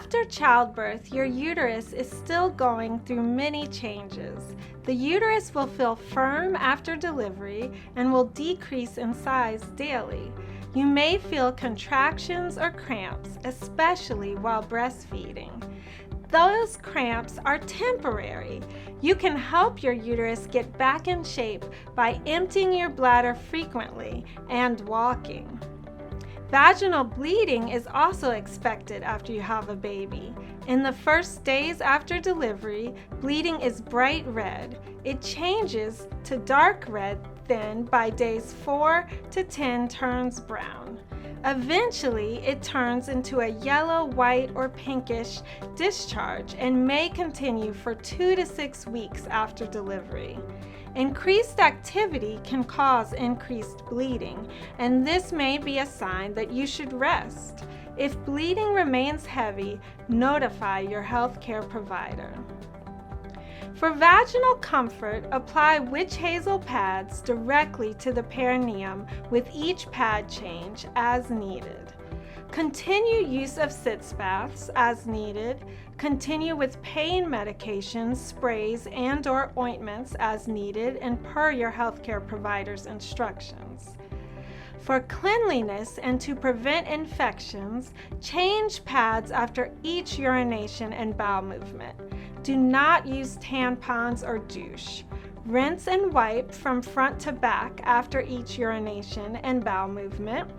After childbirth, your uterus is still going through many changes. The uterus will feel firm after delivery and will decrease in size daily. You may feel contractions or cramps, especially while breastfeeding. Those cramps are temporary. You can help your uterus get back in shape by emptying your bladder frequently and walking. Vaginal bleeding is also expected after you have a baby. In the first days after delivery, bleeding is bright red. It changes to dark red, then by days 4 to 10 turns brown. Eventually, it turns into a yellow, white, or pinkish discharge and may continue for 2 to 6 weeks after delivery. Increased activity can cause increased bleeding, and this may be a sign that you should rest. If bleeding remains heavy, notify your healthcare provider. For vaginal comfort, apply witch hazel pads directly to the perineum with each pad change as needed. Continue use of sitz baths as needed. Continue with pain medications, sprays, and/or ointments as needed and per your healthcare provider's instructions. For cleanliness and to prevent infections, change pads after each urination and bowel movement. Do not use tampons or douche. Rinse and wipe from front to back after each urination and bowel movement,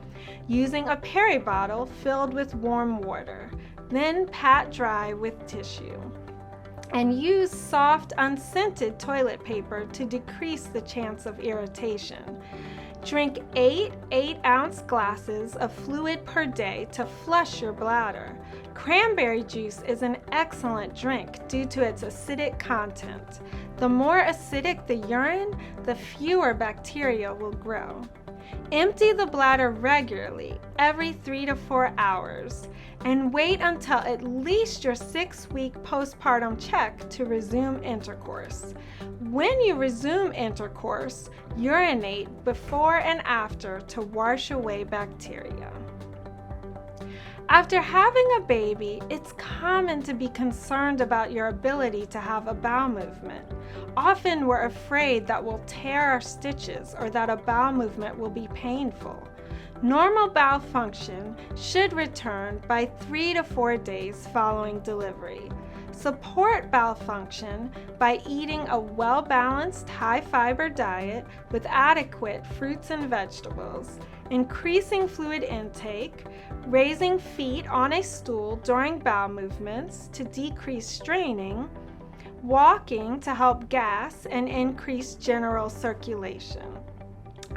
using a peri bottle filled with warm water. Then pat dry with tissue. And use soft, unscented toilet paper to decrease the chance of irritation. Drink 8 8-ounce glasses of fluid per day to flush your bladder. Cranberry juice is an excellent drink due to its acidic content. The more acidic the urine, the fewer bacteria will grow. Empty the bladder regularly, every 3 to 4 hours, and wait until at least your 6-week postpartum check to resume intercourse. When you resume intercourse, urinate before and after to wash away bacteria. After having a baby, it's common to be concerned about your ability to have a bowel movement. Often we're afraid that we'll tear our stitches or that a bowel movement will be painful. Normal bowel function should return by 3 to 4 days following delivery. Support bowel function by eating a well-balanced, high-fiber diet with adequate fruits and vegetables, increasing fluid intake, raising feet on a stool during bowel movements to decrease straining, walking to help gas and increase general circulation.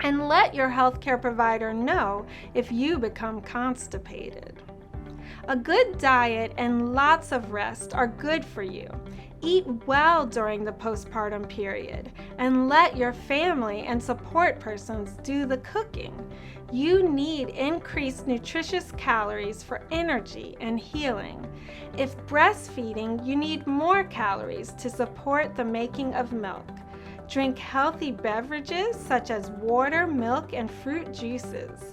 And let your healthcare provider know if you become constipated. A good diet and lots of rest are good for you. Eat well during the postpartum period and let your family and support persons do the cooking. You need increased nutritious calories for energy and healing. If breastfeeding, you need more calories to support the making of milk. Drink healthy beverages such as water, milk, and fruit juices.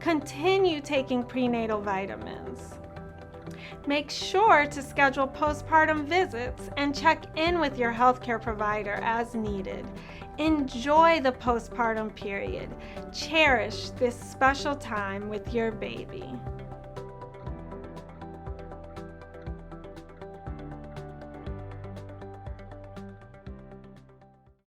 Continue taking prenatal vitamins. Make sure to schedule postpartum visits and check in with your healthcare provider as needed. Enjoy the postpartum period. Cherish this special time with your baby.